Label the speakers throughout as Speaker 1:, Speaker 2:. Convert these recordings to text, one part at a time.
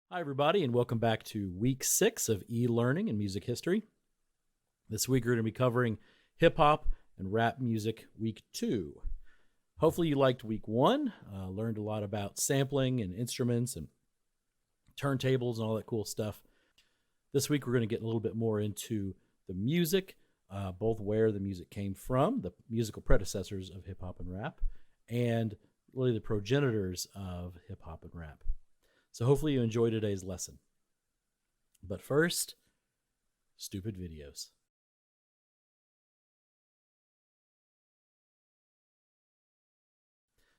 Speaker 1: Hi, everybody, and welcome back to week 6 of e-learning and music history. This week, we're going to be covering hip hop and rap music week 2. Hopefully, you liked week 1, learned a lot about sampling and instruments and turntables and all that cool stuff. This week, we're going to get a little bit more into the music, both where the music came from, the musical predecessors of hip hop and rap, and really the progenitors of hip hop and rap. So hopefully you enjoy today's lesson. But first, stupid videos.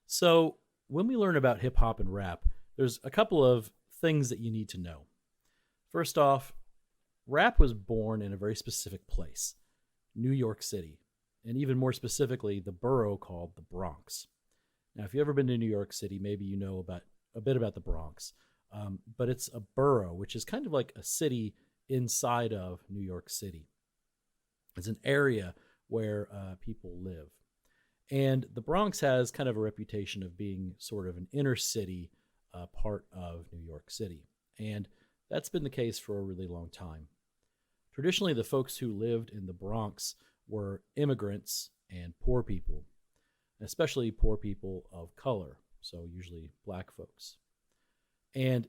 Speaker 1: So when we learn about hip hop and rap, there's a couple of things that you need to know. First off, rap was born in a very specific place, New York City, and even more specifically, the borough called the Bronx. Now, if you've ever been to New York City, maybe you know a bit about the Bronx. But it's a borough, which is kind of like a city inside of New York City. It's an area where people live. And the Bronx has kind of a reputation of being sort of an inner city part of New York City. And that's been the case for a really long time. Traditionally, the folks who lived in the Bronx were immigrants and poor people, especially poor people of color, so usually black folks. And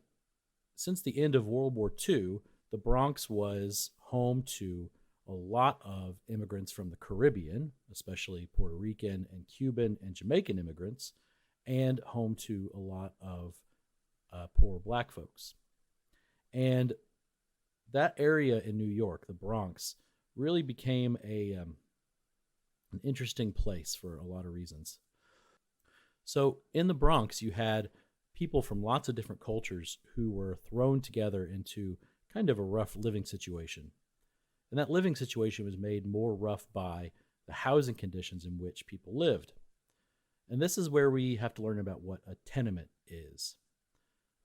Speaker 1: since the end of World War II, the Bronx was home to a lot of immigrants from the Caribbean, especially Puerto Rican and Cuban and Jamaican immigrants, and home to a lot of poor black folks. And that area in New York, the Bronx, really became an interesting place for a lot of reasons. So in the Bronx, you had people from lots of different cultures who were thrown together into kind of a rough living situation. And that living situation was made more rough by the housing conditions in which people lived. And this is where we have to learn about what a tenement is.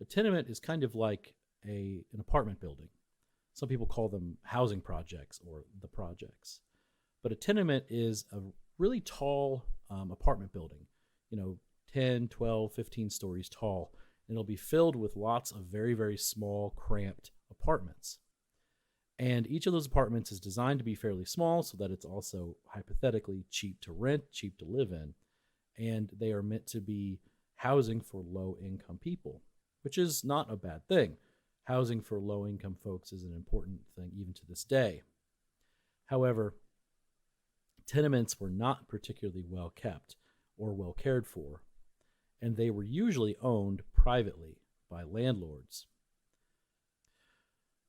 Speaker 1: A tenement is kind of like an apartment building. Some people call them housing projects or the projects. But a tenement is a really tall apartment building, 10, 12, 15 stories tall, and it'll be filled with lots of very, very small, cramped apartments. And each of those apartments is designed to be fairly small so that it's also hypothetically cheap to rent, cheap to live in, and they are meant to be housing for low-income people, which is not a bad thing. Housing for low-income folks is an important thing even to this day. However, tenements were not particularly well kept or well cared for, and they were usually owned privately by landlords.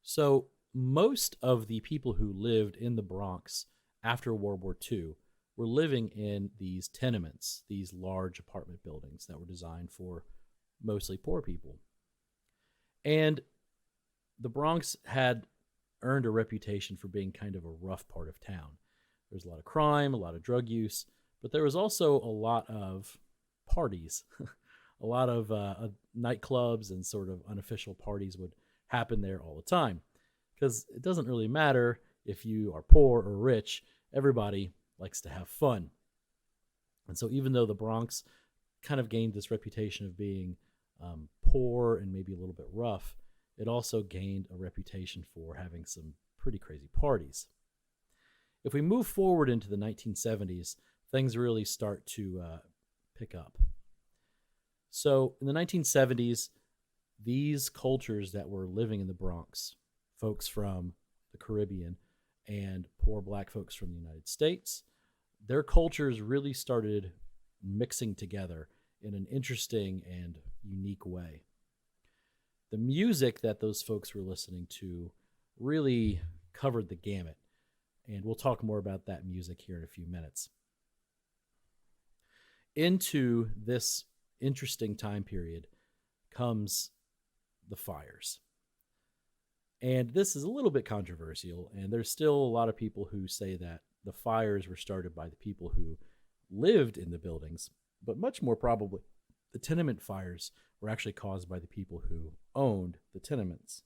Speaker 1: So most of the people who lived in the Bronx after World War II were living in these tenements, these large apartment buildings that were designed for mostly poor people. And the Bronx had earned a reputation for being kind of a rough part of town. There was a lot of crime, a lot of drug use, but there was also a lot of parties. A lot of nightclubs and sort of unofficial parties would happen there all the time. Because it doesn't really matter if you are poor or rich, everybody likes to have fun. And so even though the Bronx kind of gained this reputation of being poor and maybe a little bit rough, it also gained a reputation for having some pretty crazy parties. If we move forward into the 1970s, things really start to pick up. So in the 1970s, these cultures that were living in the Bronx, folks from the Caribbean and poor black folks from the United States, their cultures really started mixing together in an interesting and unique way. The music that those folks were listening to really covered the gamut, and we'll talk more about that music here in a few minutes. Into this interesting time period comes the fires. And this is a little bit controversial, and there's still a lot of people who say that the fires were started by the people who lived in the buildings, but much more probably the tenement fires were actually caused by the people who owned the tenements.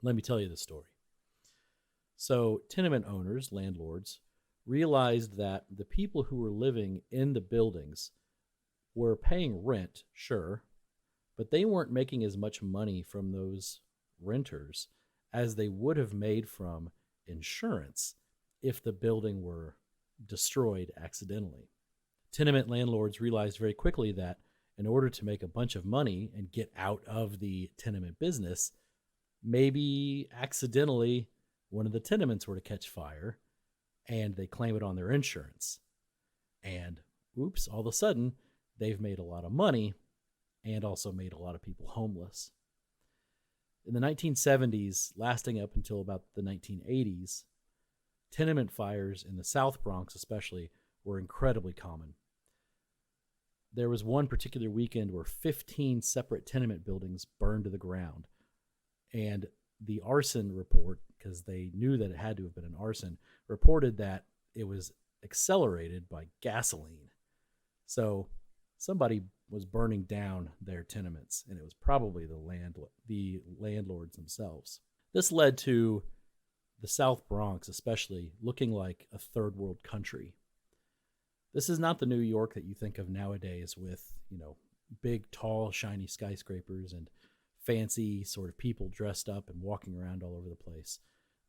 Speaker 1: Let me tell you the story. So tenement owners, landlords, realized that the people who were living in the buildings were paying rent, sure, but they weren't making as much money from those renters as they would have made from insurance if the building were destroyed accidentally. Tenement landlords realized very quickly that in order to make a bunch of money and get out of the tenement business, maybe accidentally one of the tenements were to catch fire and they claim it on their insurance. And oops, all of a sudden, they've made a lot of money and also made a lot of people homeless. In the 1970s, lasting up until about the 1980s, tenement fires in the South Bronx especially were incredibly common. There was one particular weekend where 15 separate tenement buildings burned to the ground. And the arson report, because they knew that it had to have been an arson, reported that it was accelerated by gasoline. So somebody was burning down their tenements, and it was probably the landlords themselves. This led to the South Bronx especially looking like a third world country. This is not the New York that you think of nowadays with, big, tall, shiny skyscrapers and fancy sort of people dressed up and walking around all over the place.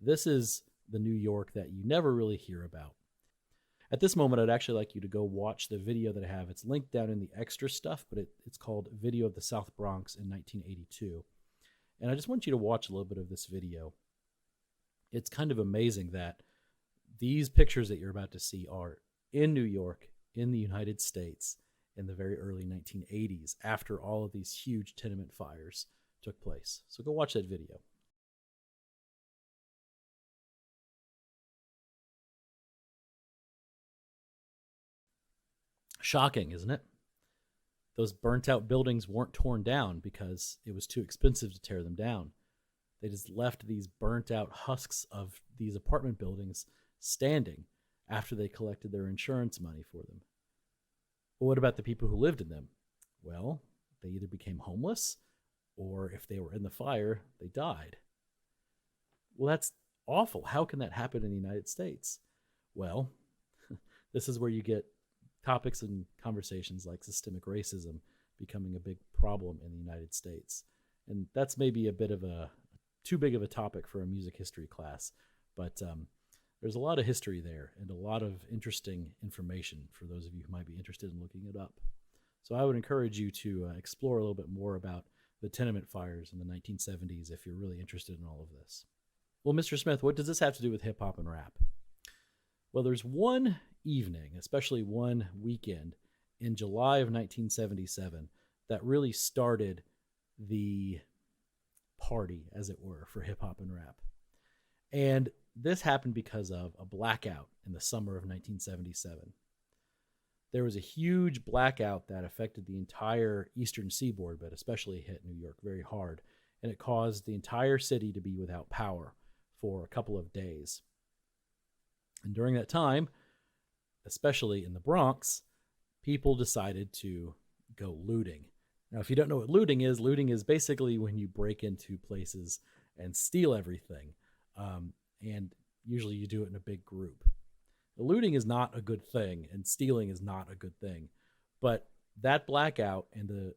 Speaker 1: This is the New York that you never really hear about. At this moment, I'd actually like you to go watch the video that I have. It's linked down in the extra stuff, but it's called Video of the South Bronx in 1982. And I just want you to watch a little bit of this video. It's kind of amazing that these pictures that you're about to see are in New York, in the United States, in the very early 1980s, after all of these huge tenement fires took place. So go watch that video. Shocking, isn't it? Those burnt out buildings weren't torn down because it was too expensive to tear them down. They just left these burnt out husks of these apartment buildings standing after they collected their insurance money for them. But what about the people who lived in them? Well, they either became homeless, or if they were in the fire, they died. Well, that's awful. How can that happen in the United States? Well, this is where you get topics and conversations like systemic racism becoming a big problem in the United States. And that's maybe a bit of too big of a topic for a music history class, but there's a lot of history there and a lot of interesting information for those of you who might be interested in looking it up. So I would encourage you to explore a little bit more about the tenement fires in the 1970s if you're really interested in all of this. Well, Mr. Smith, what does this have to do with hip hop and rap? Well, there's one evening, especially one weekend in July of 1977 that really started the party, as it were, for hip hop and rap. And this happened because of a blackout in the summer of 1977. There was a huge blackout that affected the entire eastern seaboard, but especially hit New York very hard. And it caused the entire city to be without power for a couple of days. And during that time, especially in the Bronx, people decided to go looting. Now, if you don't know what looting is basically when you break into places and steal everything. And usually you do it in a big group. Looting is not a good thing, and stealing is not a good thing. But that blackout and the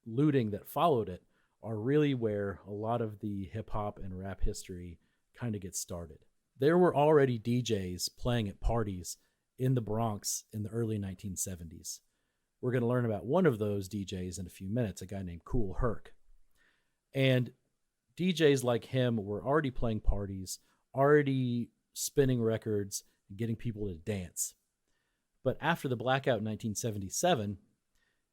Speaker 1: looting that followed it are really where a lot of the hip-hop and rap history kind of gets started. There were already DJs playing at parties in the Bronx in the early 1970s. We're going to learn about one of those DJs in a few minutes, a guy named Kool Herc. And DJs like him were already playing parties, already spinning records, and getting people to dance. But after the blackout in 1977,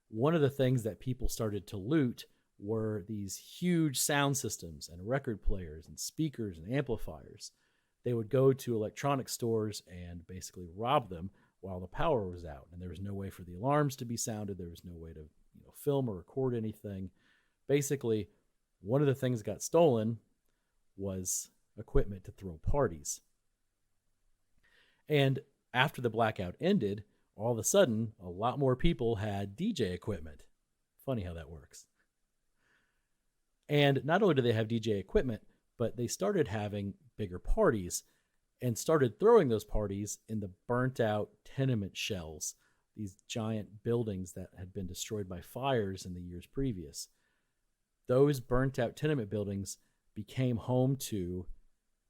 Speaker 1: one of the things that people started to loot were these huge sound systems and record players and speakers and amplifiers. They would go to electronic stores and basically rob them while the power was out. And there was no way for the alarms to be sounded. There was no way to film or record anything. Basically, one of the things that got stolen was equipment to throw parties. And after the blackout ended, all of a sudden, a lot more people had DJ equipment. Funny how that works. And not only do they have DJ equipment, but they started having bigger parties and started throwing those parties in the burnt out tenement shells these giant buildings that had been destroyed by fires in the years previous. Those burnt out tenement buildings became home to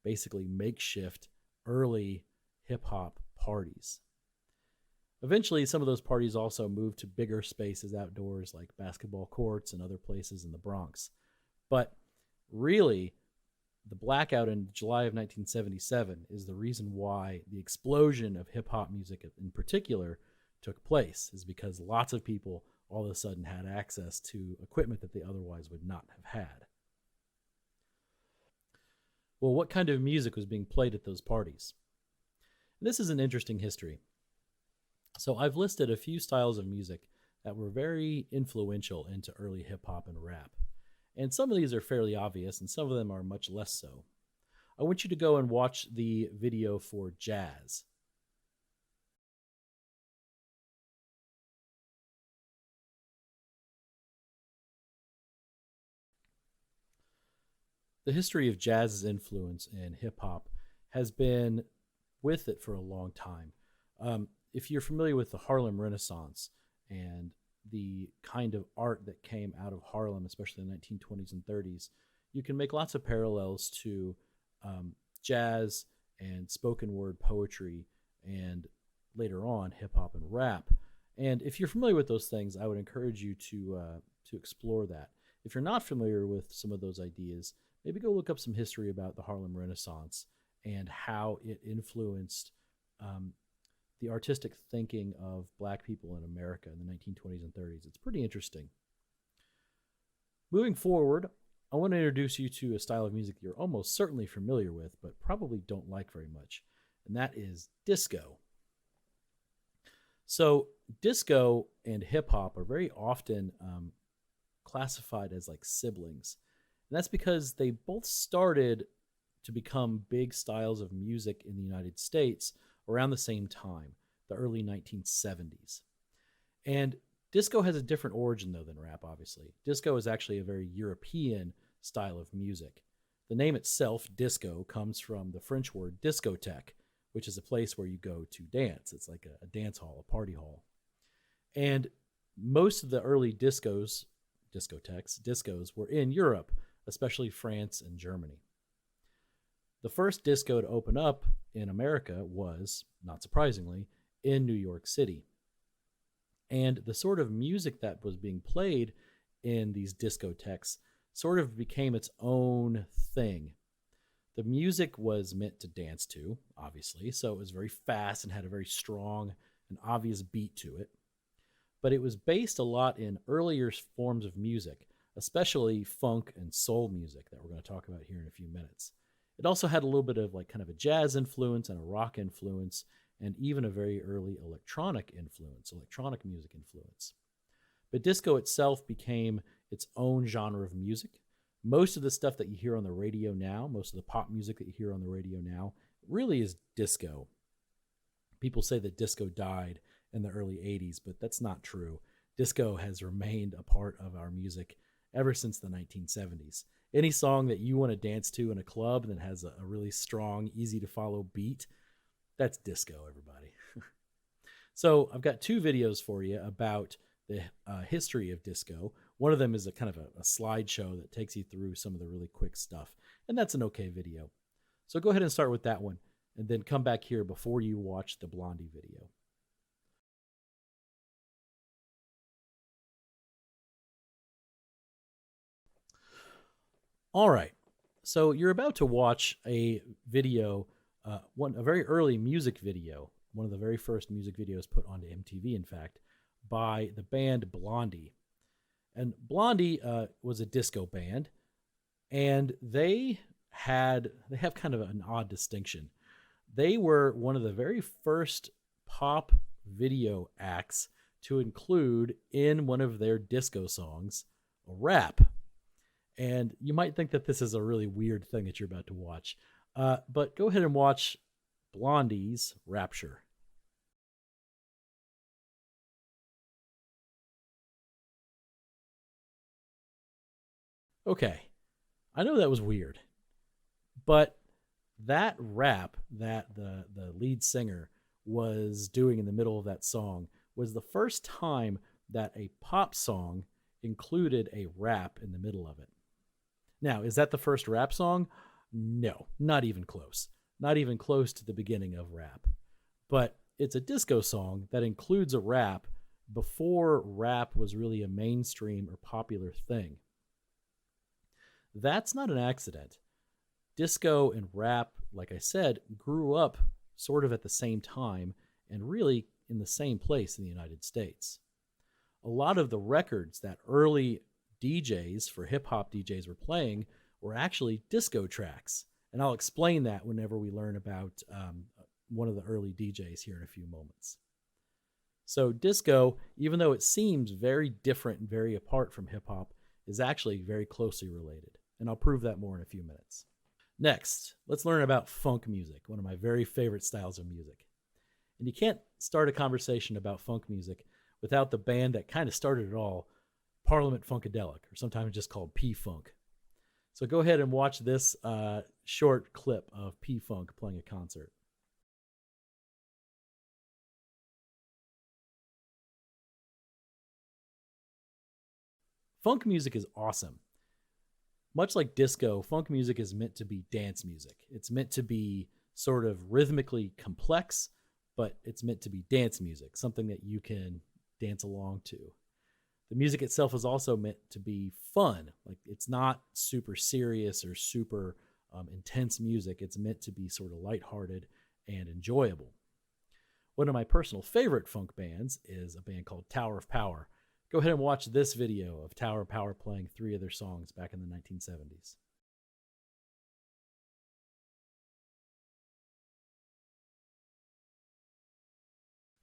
Speaker 1: basically makeshift early hip hop parties. Eventually, some of those parties also moved to bigger spaces outdoors like basketball courts and other places in the Bronx. But really, the Blackout in July of 1977 is the reason why the explosion of hip hop music in particular took place, is because lots of people all of a sudden had access to equipment that they otherwise would not have had. Well, what kind of music was being played at those parties? This is an interesting history. So I've listed a few styles of music that were very influential into early hip hop and rap. And some of these are fairly obvious, and some of them are much less so. I want you to go and watch the video for jazz. The history of jazz's influence in hip hop has been with it for a long time. If you're familiar with the Harlem Renaissance and the kind of art that came out of Harlem, especially in the 1920s and 30s, you can make lots of parallels to jazz and spoken word poetry and later on hip hop and rap. And if you're familiar with those things, I would encourage you to explore that. If you're not familiar with some of those ideas, maybe go look up some history about the Harlem Renaissance and how it influenced the artistic thinking of Black people in America in the 1920s and 30s. It's pretty interesting. Moving forward, I want to introduce you to a style of music you're almost certainly familiar with, but probably don't like very much, and that is disco. So disco and hip hop are very often classified as like siblings. And that's because they both started to become big styles of music in the United States around the same time, the early 1970s. And disco has a different origin, though, than rap, obviously. Disco is actually a very European style of music. The name itself, disco, comes from the French word discothèque, which is a place where you go to dance. It's like a dance hall, a party hall. And most of the early discos were in Europe, especially France and Germany. The first disco to open up in America was, not surprisingly, in New York City. And the sort of music that was being played in these discotheques sort of became its own thing. The music was meant to dance to, obviously, so it was very fast and had a very strong and obvious beat to it. But it was based a lot in earlier forms of music, especially funk and soul music that we're going to talk about here in a few minutes. It also had a little bit of like kind of a jazz influence and a rock influence, and even a very early electronic music influence. But disco itself became its own genre of music. Most of the stuff that you hear on the radio now, most of the pop music that you hear on the radio now, really is disco. People say that disco died in the early 80s, but that's not true. Disco has remained a part of our music ever since the 1970s. Any song that you want to dance to in a club that has a really strong, easy to follow beat, that's disco, everybody. So I've got two videos for you about the history of disco. One of them is a kind of a slideshow that takes you through some of the really quick stuff, and that's an okay video. So go ahead and start with that one, and then come back here before you watch the Blondie video. All right, so you're about to watch a video, a very early music video, one of the very first music videos put onto MTV, in fact, by the band Blondie. And Blondie was a disco band, and they have kind of an odd distinction. They were one of the very first pop video acts to include in one of their disco songs a rap. And you might think that this is a really weird thing that you're about to watch. But go ahead and watch Blondie's Rapture. Okay, I know that was weird. But that rap that the lead singer was doing in the middle of that song was the first time that a pop song included a rap in the middle of it. Now, is that the first rap song? No, not even close. Not even close to the beginning of rap. But it's a disco song that includes a rap before rap was really a mainstream or popular thing. That's not an accident. Disco and rap, like I said, grew up sort of at the same time and really in the same place in the United States. A lot of the records that early DJs for hip-hop DJs were playing were actually disco tracks. And I'll explain that whenever we learn about one of the early DJs here in a few moments. So disco, even though it seems very different and very apart from hip-hop, is actually very closely related. And I'll prove that more in a few minutes. Next, let's learn about funk music, one of my very favorite styles of music. And you can't start a conversation about funk music without the band that kind of started it all, Parliament Funkadelic, or sometimes just called P-Funk. So go ahead and watch this short clip of P-Funk playing a concert. Funk music is awesome. Much like disco, funk music is meant to be dance music. It's meant to be sort of rhythmically complex, but it's meant to be dance music, something that you can dance along to. The music itself is also meant to be fun. Like, it's not super serious or super intense music. It's meant to be sort of lighthearted and enjoyable. One of my personal favorite funk bands is a band called Tower of Power. Go ahead and watch this video of Tower of Power playing 3 of their songs back in the 1970s.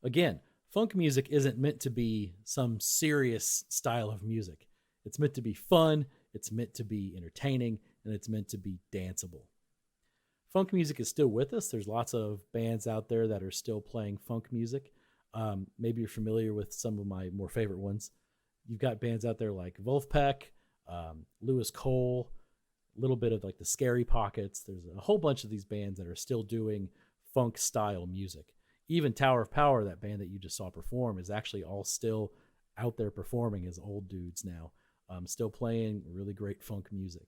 Speaker 1: Again, funk music isn't meant to be some serious style of music. It's meant to be fun, it's meant to be entertaining, and it's meant to be danceable. Funk music is still with us. There's lots of bands out there that are still playing funk music. Maybe you're familiar with some of my more favorite ones. You've got bands out there like Wolfpack, Lewis Cole, a little bit of like the Scary Pockets. There's a whole bunch of these bands that are still doing funk style music. Even Tower of Power, that band that you just saw perform, is actually all still out there performing as old dudes now, still playing really great funk music.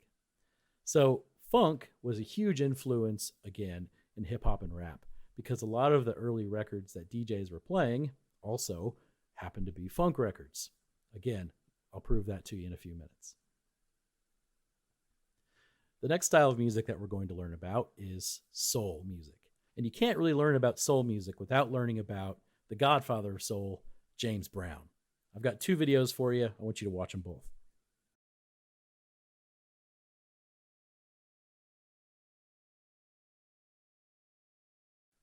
Speaker 1: So funk was a huge influence, again, in hip-hop and rap, because a lot of the early records that DJs were playing also happened to be funk records. Again, I'll prove that to you in a few minutes. The next style of music that we're going to learn about is soul music. And you can't really learn about soul music without learning about the godfather of soul, James Brown. I've got 2 videos for you. I want you to watch them both.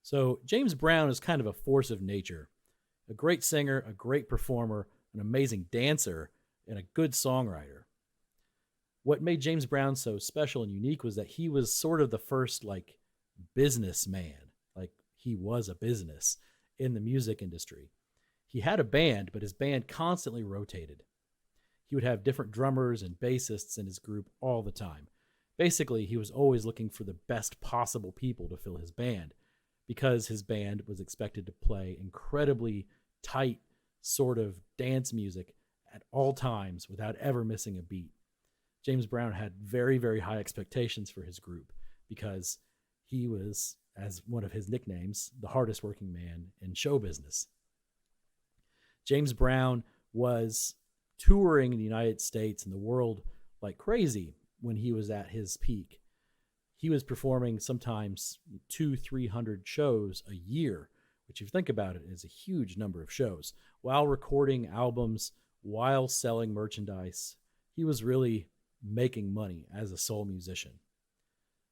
Speaker 1: So James Brown is kind of a force of nature. A great singer, a great performer, an amazing dancer, and a good songwriter. What made James Brown so special and unique was that he was sort of the first businessman. Like, he was a business in the music industry. He had a band, but his band constantly rotated. He would have different drummers and bassists in his group all the time. Basically, he was always looking for the best possible people to fill his band, because his band was expected to play incredibly tight sort of dance music at all times without ever missing a beat. James Brown had very, very high expectations for his group because he was, as one of his nicknames, the hardest working man in show business. James Brown was touring in the United States and the world like crazy when he was at his peak. He was performing sometimes 200-300 shows a year, which if you think about it is a huge number of shows, while recording albums, while selling merchandise. He was really making money as a soul musician.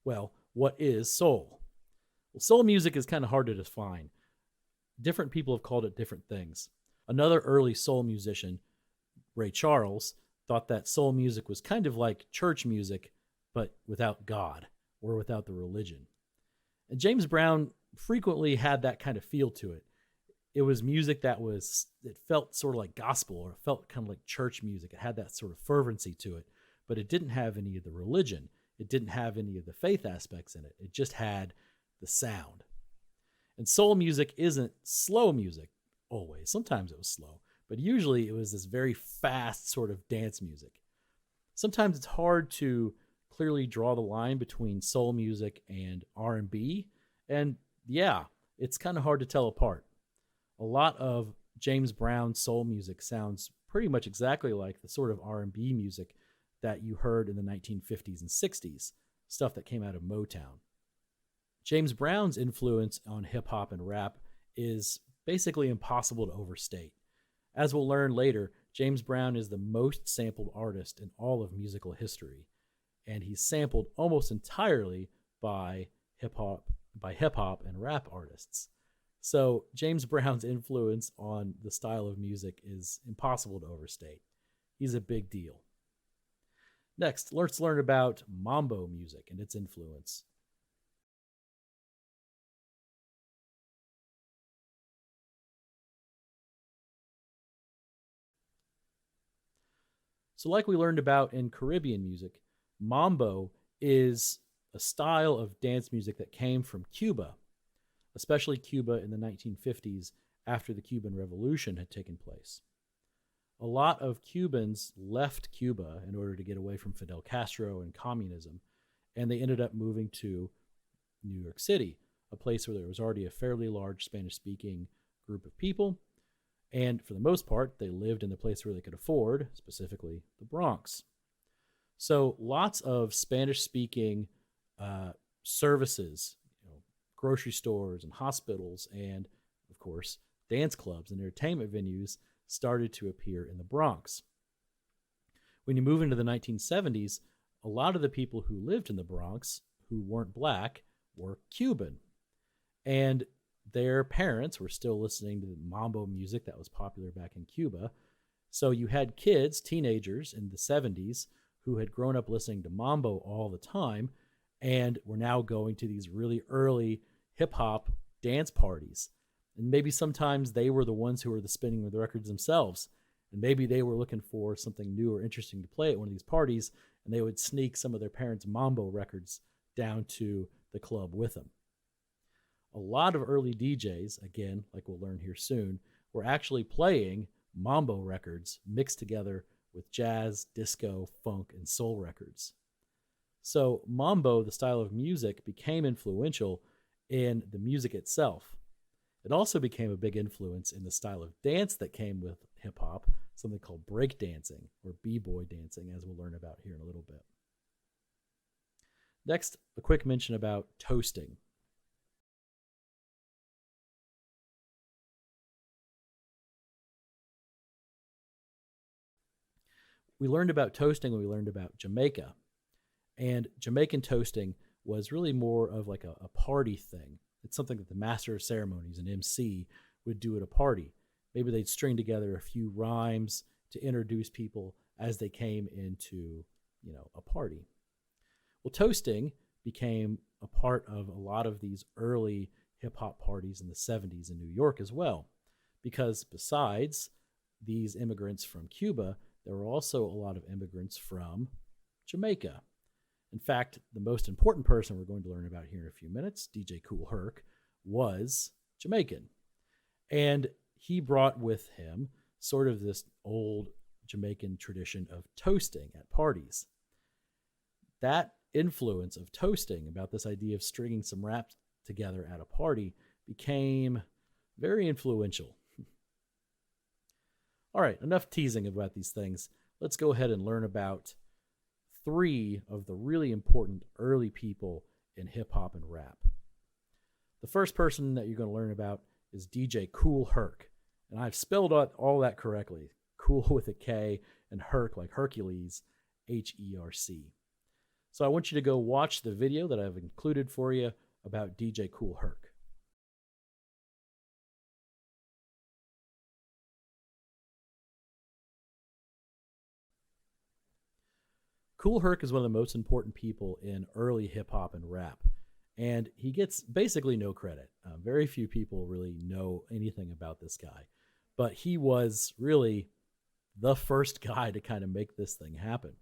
Speaker 1: Well, what is soul? Well, soul music is kind of hard to define. Different people have called it different things. Another early soul musician, Ray Charles, thought that soul music was kind of like church music, but without God or without the religion. And James Brown frequently had that kind of feel to it. It was music it felt sort of like gospel, or it felt kind of like church music. It had that sort of fervency to it, but it didn't have any of the religion. It didn't have any of the faith aspects in it. It just had the sound. And soul music isn't slow music. always. Sometimes it was slow, but usually it was this very fast sort of dance music. Sometimes it's hard to clearly draw the line between soul music and R&B, and yeah, it's kind of hard to tell apart. A lot of James Brown's soul music sounds pretty much exactly like the sort of R&B music that you heard in the 1950s and 60s, stuff that came out of Motown. James Brown's influence on hip hop and rap is basically impossible to overstate. As we'll learn later, James Brown is the most sampled artist in all of musical history, and he's sampled almost entirely by hip hop and rap artists. So James Brown's influence on the style of music is impossible to overstate. He's a big deal. Next, let's learn about Mambo music and its influence. So like we learned about in Caribbean music, Mambo is a style of dance music that came from Cuba, especially Cuba in the 1950s after the Cuban Revolution had taken place. A lot of Cubans left Cuba in order to get away from Fidel Castro and communism, and they ended up moving to New York City, a place where there was already a fairly large Spanish-speaking group of people. And for the most part, they lived in the place where they could afford, specifically the Bronx. So lots of Spanish-speaking services, grocery stores and hospitals, and of course, dance clubs and entertainment venues started to appear in the Bronx. When you move into the 1970s, a lot of the people who lived in the Bronx who weren't black were Cuban. And their parents were still listening to the mambo music that was popular back in Cuba. So you had kids, teenagers in the 70s, who had grown up listening to mambo all the time and were now going to these really early hip-hop dance parties. And maybe sometimes they were the ones who were the spinning of the records themselves. And maybe they were looking for something new or interesting to play at one of these parties, and they would sneak some of their parents' mambo records down to the club with them. A lot of early DJs, again, like we'll learn here soon, were actually playing mambo records mixed together with jazz, disco, funk, and soul records. So mambo, the style of music, became influential in the music itself. It also became a big influence in the style of dance that came with hip-hop, something called breakdancing, or b-boy dancing, as we'll learn about here in a little bit. Next, a quick mention about toasting. We learned about toasting when we learned about Jamaica. And Jamaican toasting was really more of like a party thing. It's something that the master of ceremonies, an MC, would do at a party. Maybe they'd string together a few rhymes to introduce people as they came into, a party. Well, toasting became a part of a lot of these early hip-hop parties in the 70s in New York as well. Because besides these immigrants from Cuba, there were also a lot of immigrants from Jamaica. In fact, the most important person we're going to learn about here in a few minutes, DJ Kool Herc, was Jamaican. And he brought with him sort of this old Jamaican tradition of toasting at parties. That influence of toasting, about this idea of stringing some rap together at a party, became very influential. All right, enough teasing about these things. Let's go ahead and learn about three of the really important early people in hip-hop and rap. The first person that you're going to learn about is DJ Kool Herc. And I've spelled out all that correctly. Kool with a K and Herc like Hercules, H-E-R-C. So I want you to go watch the video that I've included for you about DJ Kool Herc. Kool Herc is one of the most important people in early hip-hop and rap, and he gets basically no credit. Very few people really know anything about this guy, but he was really the first guy to kind of make this thing happen.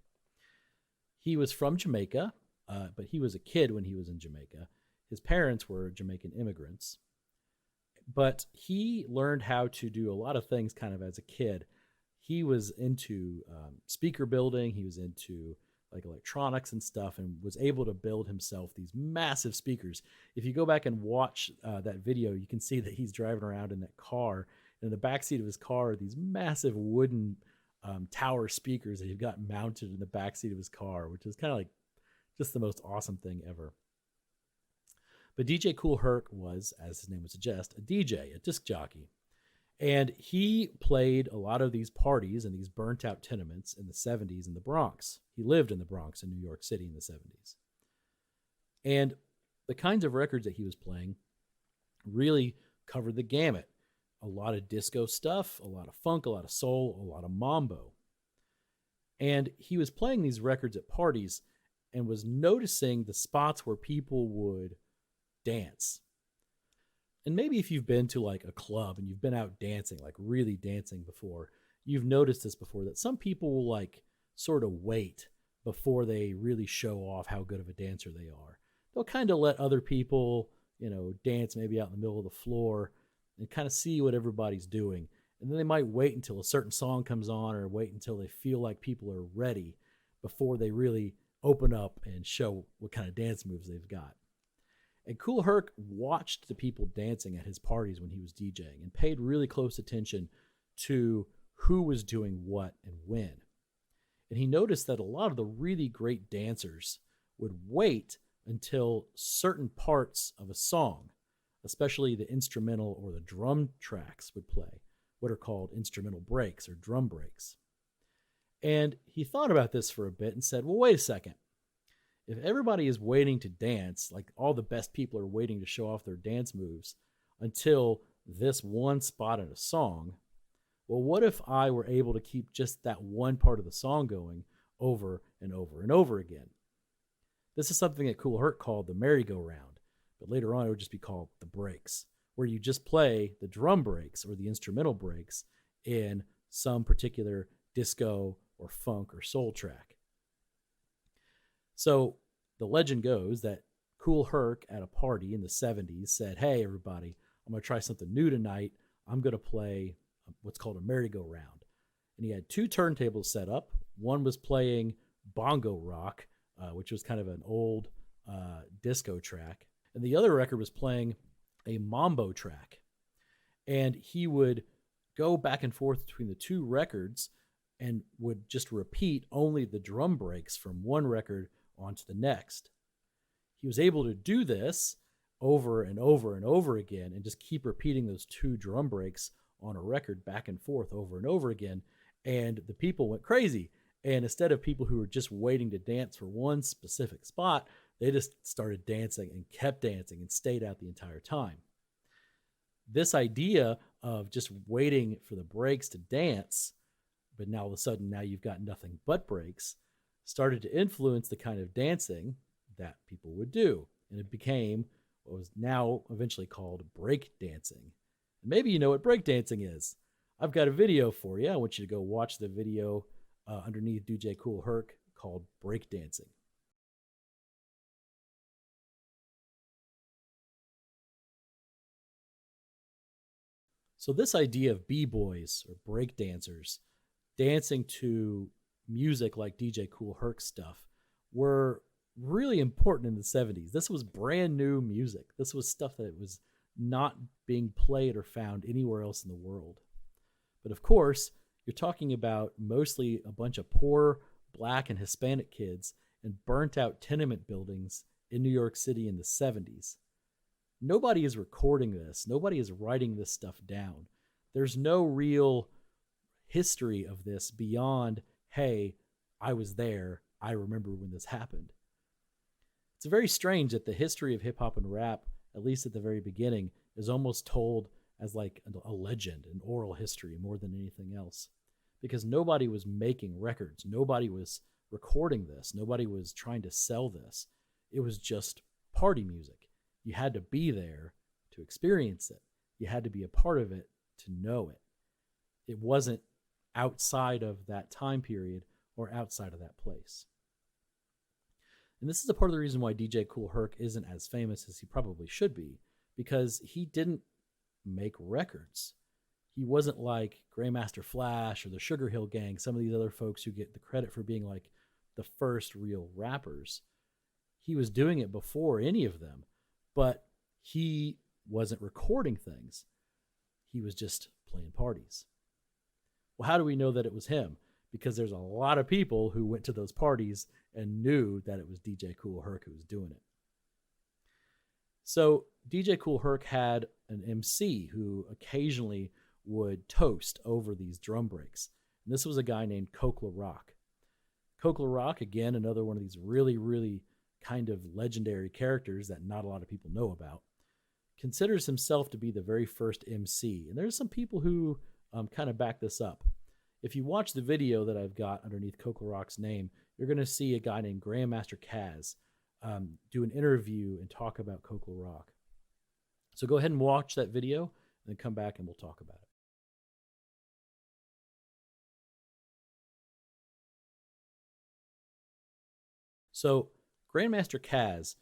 Speaker 1: He was from Jamaica, but he was a kid when he was in Jamaica. His parents were Jamaican immigrants, But he learned how to do a lot of things kind of as a kid. He was into speaker building. He was into like electronics and stuff, and was able to build himself these massive speakers. If you go back and watch that video, you can see that he's driving around in that car. And in the backseat of his car are these massive wooden tower speakers that he's got mounted in the backseat of his car, which is kind of like just the most awesome thing ever. But DJ Kool Herc was, as his name would suggest, a DJ, a disc jockey. And he played a lot of these parties and these burnt out tenements in the 70s in the Bronx. He lived in the Bronx in New York City in the 70s. And the kinds of records that he was playing really covered the gamut. A lot of disco stuff, a lot of funk, a lot of soul, a lot of mambo. And he was playing these records at parties and was noticing the spots where people would dance. And maybe if you've been to like a club and you've been out dancing, like really dancing before, you've noticed this before, that some people will like sort of wait before they really show off how good of a dancer they are. They'll kind of let other people, dance maybe out in the middle of the floor and kind of see what everybody's doing. And then they might wait until a certain song comes on, or wait until they feel like people are ready before they really open up and show what kind of dance moves they've got. And Kool Herc watched the people dancing at his parties when he was DJing and paid really close attention to who was doing what and when. And he noticed that a lot of the really great dancers would wait until certain parts of a song, especially the instrumental or the drum tracks, would play, what are called instrumental breaks or drum breaks. And he thought about this for a bit and said, well, wait a second. If everybody is waiting to dance, like all the best people are waiting to show off their dance moves until this one spot in a song, well, what if I were able to keep just that one part of the song going over and over and over again? This is something that Kool Herc called the merry-go-round, but later on it would just be called the breaks, where you just play the drum breaks or the instrumental breaks in some particular disco or funk or soul track. So the legend goes that Kool Herc at a party in the 70s said, hey, everybody, I'm going to try something new tonight. I'm going to play what's called a merry-go-round. And he had two turntables set up. One was playing bongo rock, which was kind of an old disco track. And the other record was playing a mambo track. And he would go back and forth between the two records and would just repeat only the drum breaks from one record onto the next. He was able to do this over and over and over again and just keep repeating those two drum breaks on a record back and forth over and over again. And the people went crazy. And instead of people who were just waiting to dance for one specific spot, they just started dancing and kept dancing and stayed out the entire time. This idea of just waiting for the breaks to dance, but now all of a sudden now you've got nothing but breaks, started to influence the kind of dancing that people would do. And it became what was now eventually called breakdancing. Maybe you know what breakdancing is. I've got a video for you. I want you to go watch the video underneath DJ Kool Herc called Breakdancing. So this idea of b-boys or breakdancers dancing to music like DJ Kool Herc stuff were really important in the 70s. This was brand new music. This was stuff that was not being played or found anywhere else in the world. But of course, you're talking about mostly a bunch of poor Black and Hispanic kids in burnt out tenement buildings in New York City in the 70s. Nobody is recording this. Nobody is writing this stuff down. There's no real history of this beyond, hey, I was there. I remember when this happened. It's very strange that the history of hip hop and rap, at least at the very beginning, is almost told as like a legend, an oral history more than anything else. Because nobody was making records. Nobody was recording this. Nobody was trying to sell this. It was just party music. You had to be there to experience it. You had to be a part of it to know it. It wasn't outside of that time period or outside of that place. And this is a part of the reason why DJ Kool Herc isn't as famous as he probably should be, because he didn't make records. He wasn't like Grandmaster Flash or the Sugar Hill Gang, some of these other folks who get the credit for being like the first real rappers. He was doing it before any of them, but he wasn't recording things. He was just playing parties. Well, how do we know that it was him? Because there's a lot of people who went to those parties and knew that it was DJ Kool Herc who was doing it. So DJ Kool Herc had an MC who occasionally would toast over these drum breaks. And this was a guy named Kool Herc. Kool Herc, again, another one of these really, really kind of legendary characters that not a lot of people know about, considers himself to be the very first MC. And there's some people who kind of back this up. If you watch the video that I've got underneath Kool Herc's name, you're going to see a guy named Grandmaster Caz do an interview and talk about Kool Herc. So go ahead and watch that video and then come back and we'll talk about it. So Grandmaster Caz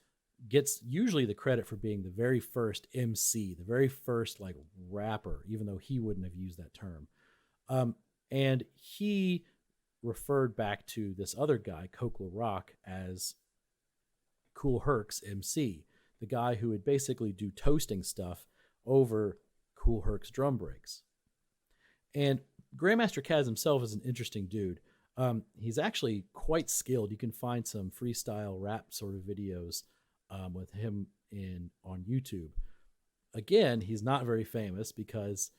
Speaker 1: gets usually the credit for being the very first MC, the very first like rapper, even though he wouldn't have used that term. And he referred back to this other guy, Kool Herc, as Kool Herc's MC, the guy who would basically do toasting stuff over Kool Herc's drum breaks. And Grandmaster Caz himself is an interesting dude. He's actually quite skilled. You can find some freestyle rap sort of videos with him on YouTube. Again, he's not very famous because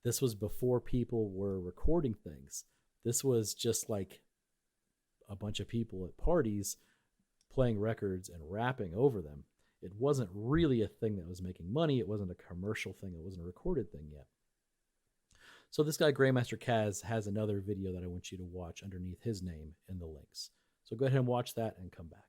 Speaker 1: this was before people were recording things. This was just like a bunch of people at parties playing records and rapping over them. It wasn't really a thing that was making money. It wasn't a commercial thing. It wasn't a recorded thing yet. So this guy, Grandmaster Caz, has another video that I want you to watch underneath his name in the links. So go ahead and watch that and come back.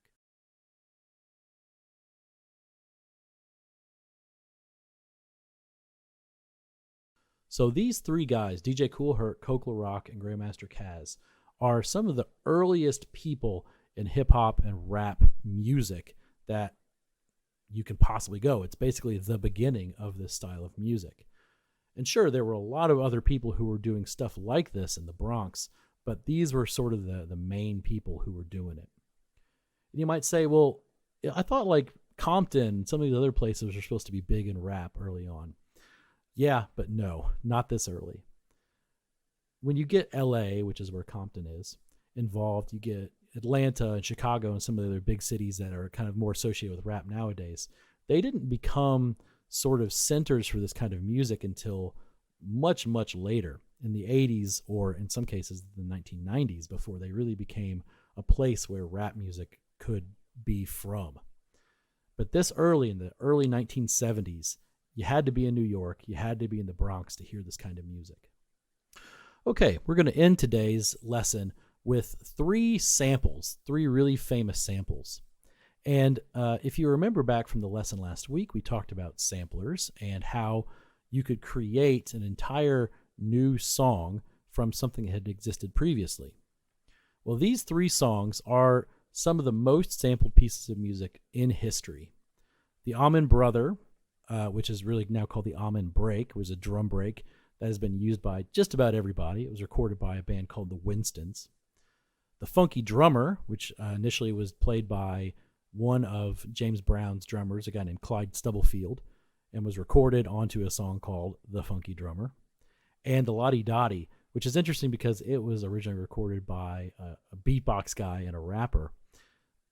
Speaker 1: So these three guys, DJ Kool Herc, Kool Herc, and Grandmaster Caz, are some of the earliest people in hip-hop and rap music that you can possibly go. It's basically the beginning of this style of music. And sure, there were a lot of other people who were doing stuff like this in the Bronx, but these were sort of the main people who were doing it. And you might say, well, I thought like Compton, some of these other places were supposed to be big in rap early on. Yeah, but no, not this early. When you get LA, which is where Compton is, involved, you get Atlanta and Chicago and some of the other big cities that are kind of more associated with rap nowadays. They didn't become sort of centers for this kind of music until much, much later in the 80s, or in some cases the 1990s, before they really became a place where rap music could be from. But this early, in the early 1970s, you had to be in New York, you had to be in the Bronx to hear this kind of music. Okay, we're going to end today's lesson with three samples, three really famous samples. And if you remember back from the lesson last week, we talked about samplers and how you could create an entire new song from something that had existed previously. Well, these three songs are some of the most sampled pieces of music in history. The Almond Brother, which is really now called the Almond Break, was a drum break that has been used by just about everybody. It was recorded by a band called the Winstons. The Funky Drummer, which initially was played by one of James Brown's drummers, a guy named Clyde Stubblefield, and was recorded onto a song called The Funky Drummer. And the Lottie Dottie, which is interesting because it was originally recorded by a beatbox guy and a rapper.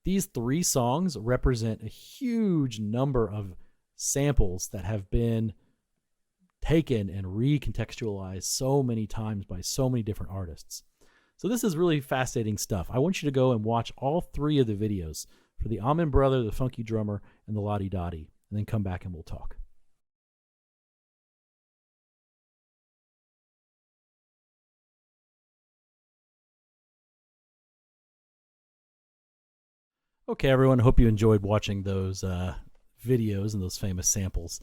Speaker 1: These three songs represent a huge number of samples that have been taken and recontextualized so many times by so many different artists. So this is really fascinating stuff. I want you to go and watch all three of the videos for the Almond Brother, the Funky Drummer, and the Lottie Dottie, and then come back and we'll talk. Okay, everyone, I hope you enjoyed watching those videos and those famous samples.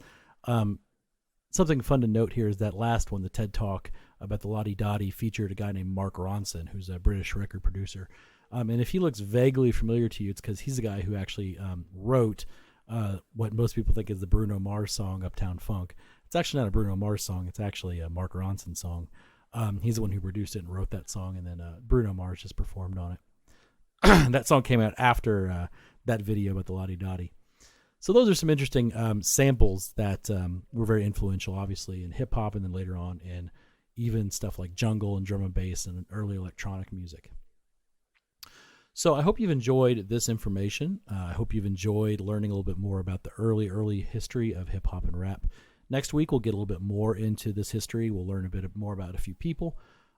Speaker 1: Something fun to note here is that last one, the TED Talk about the Lottie Dottie, featured a guy named Mark Ronson, who's a British record producer. And if he looks vaguely familiar to you, it's because he's the guy who actually wrote what most people think is the Bruno Mars song, Uptown Funk. It's actually not a Bruno Mars song. It's actually a Mark Ronson song. He's the one who produced it and wrote that song, and then Bruno Mars just performed on it. That song came out after that video about the Lottie Dottie. So those are some interesting samples that were very influential, obviously, in hip-hop, and then later on in even stuff like jungle and drum and bass and early electronic music. So I hope you've enjoyed this information. I hope you've enjoyed learning a little bit more about the early history of hip-hop and rap. Next week, we'll get a little bit more into this history. We'll learn a bit more about a few people.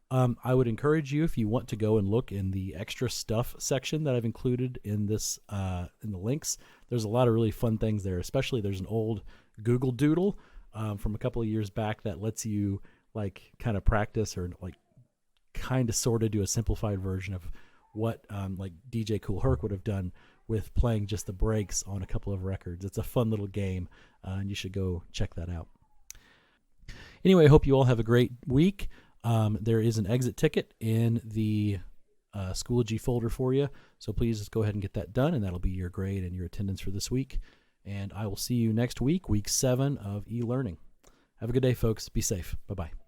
Speaker 1: I would encourage you, if you want to go and look in the extra stuff section that I've included in this in the links. There's a lot of really fun things there, especially there's an old Google Doodle from a couple of years back that lets you like kind of practice or like kind of sort of do a simplified version of what like DJ Kool Herc would have done with playing just the breaks on a couple of records. It's a fun little game, and you should go check that out. Anyway, I hope you all have a great week. There is an exit ticket in the Schoology folder for you, so please just go ahead and get that done, and that'll be your grade and your attendance for this week. And I will see you next week, week 7 of e-learning. Have a good day, folks. Be safe. Bye-bye.